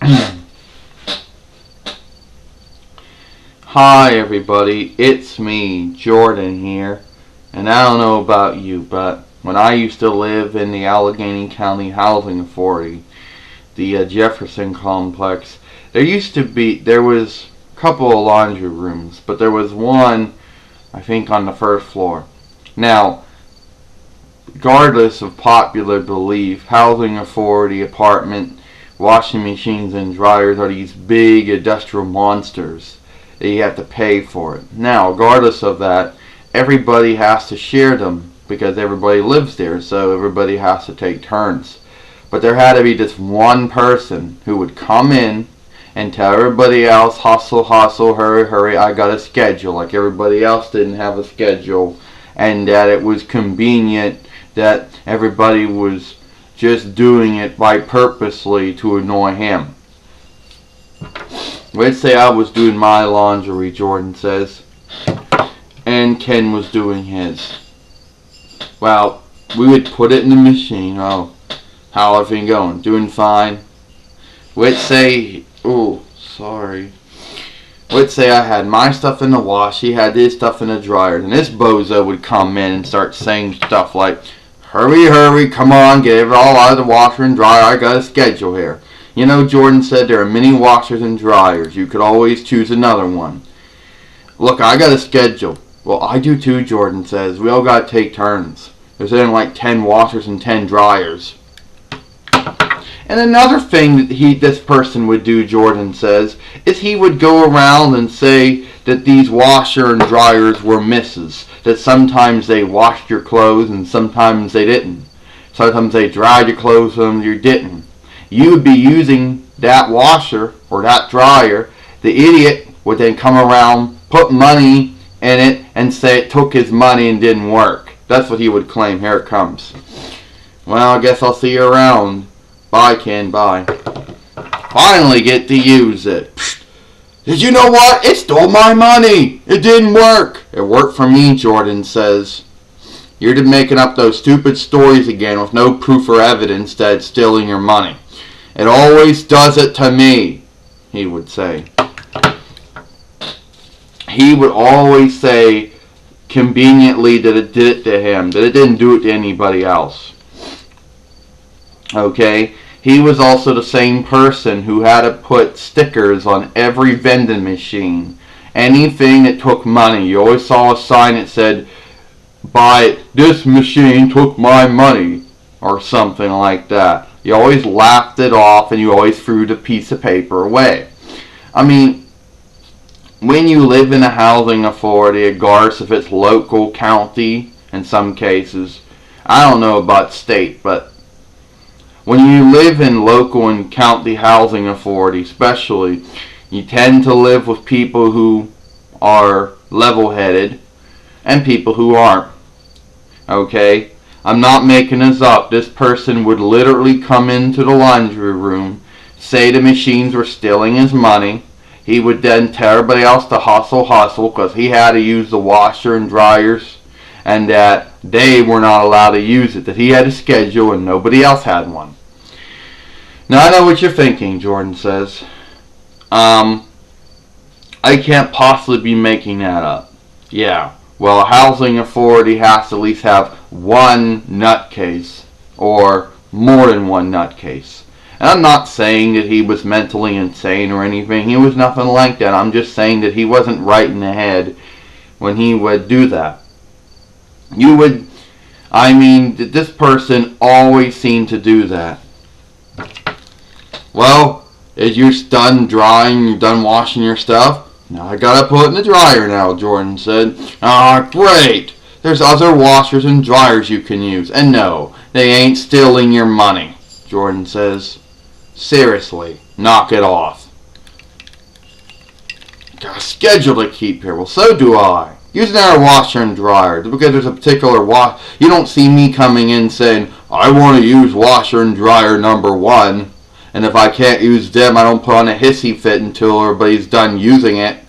Hi everybody, it's me, Jordan here, and I don't know about you, but when I used to live in the Allegheny County Housing Authority, the Jefferson Complex, there was a couple of laundry rooms, but there was one, I think, on the first floor. Now, regardless of popular belief, housing authority apartment washing machines and dryers are these big industrial monsters that you have to pay for it. Now, regardless of that, everybody has to share them because everybody lives there, so everybody has to take turns. But there had to be just one person who would come in and tell everybody else, hustle, hustle, hurry, hurry, I got a schedule, like everybody else didn't have a schedule, and that it was convenient that everybody was just doing it by purposely to annoy him. Let's say I was doing my laundry, Jordan says, and Ken was doing his. Well, we would put it in the machine. Oh, how everything going? Doing fine. Let's say, let's say I had my stuff in the wash, he had his stuff in the dryer, and this bozo would come in and start saying stuff like, hurry, hurry, come on, get it all out of the washer and dryer, I got a schedule here. You know, Jordan said there are many washers and dryers. You could always choose another one. Look, I got a schedule. Well, I do too, Jordan says. We all got to take turns. There's only like 10 washers and 10 dryers. And another thing that this person would do, Jordan says, is he would go around and say that these washer and dryers were misses. That sometimes they washed your clothes and sometimes they didn't. Sometimes they dried your clothes and you didn't. You would be using that washer or that dryer. The idiot would then come around, put money in it, and say it took his money and didn't work. That's what he would claim. Here it comes. Well, I guess I'll see you around. Bye, Ken. Bye. Finally get to use it. Psst. Did you know what? It stole my money. It didn't work. It worked for me, Jordan says. You're just making up those stupid stories again with no proof or evidence that it's stealing your money. It always does it to me, he would say. He would always say conveniently that it did it to him, that it didn't do it to anybody else. Okay? He was also the same person who had to put stickers on every vending machine. Anything that took money. You always saw a sign that said, this machine took my money, or something like that. You always laughed it off and you always threw the piece of paper away. I mean, when you live in a housing authority, regardless if it's local, county, in some cases, I don't know about state, but when you live in local and county housing authority especially, you tend to live with people who are level-headed and people who aren't. Okay? I'm not making this up. This person would literally come into the laundry room, say the machines were stealing his money. He would then tell everybody else to hustle because he had to use the washer and dryers and that they were not allowed to use it, that he had a schedule and nobody else had one. Now I know what you're thinking, Jordan says. I can't possibly be making that up. Yeah. Well, a housing authority has to at least have one nutcase or more than one nutcase. And I'm not saying that he was mentally insane or anything. He was nothing like that. I'm just saying that he wasn't right in the head when he would do that. This person always seemed to do that. Well, is you done drying, you're done washing your stuff? Now I gotta put it in the dryer now, Jordan said. Ah, great! There's other washers and dryers you can use. And no, they ain't stealing your money, Jordan says. Seriously, knock it off. Got a schedule to keep here. Well, so do I. Use our washer and dryer. Because there's a particular wash. You don't see me coming in saying, I want to use washer and dryer number 1. And if I can't use them, I don't put on a hissy fit until everybody's done using it.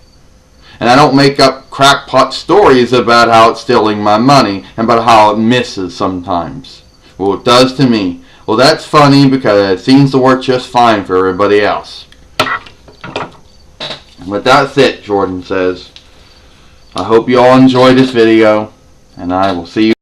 And I don't make up crackpot stories about how it's stealing my money and about how it misses sometimes. Well, it does to me. Well, that's funny because it seems to work just fine for everybody else. But that's it, Jordan says. I hope you all enjoyed this video, and I will see you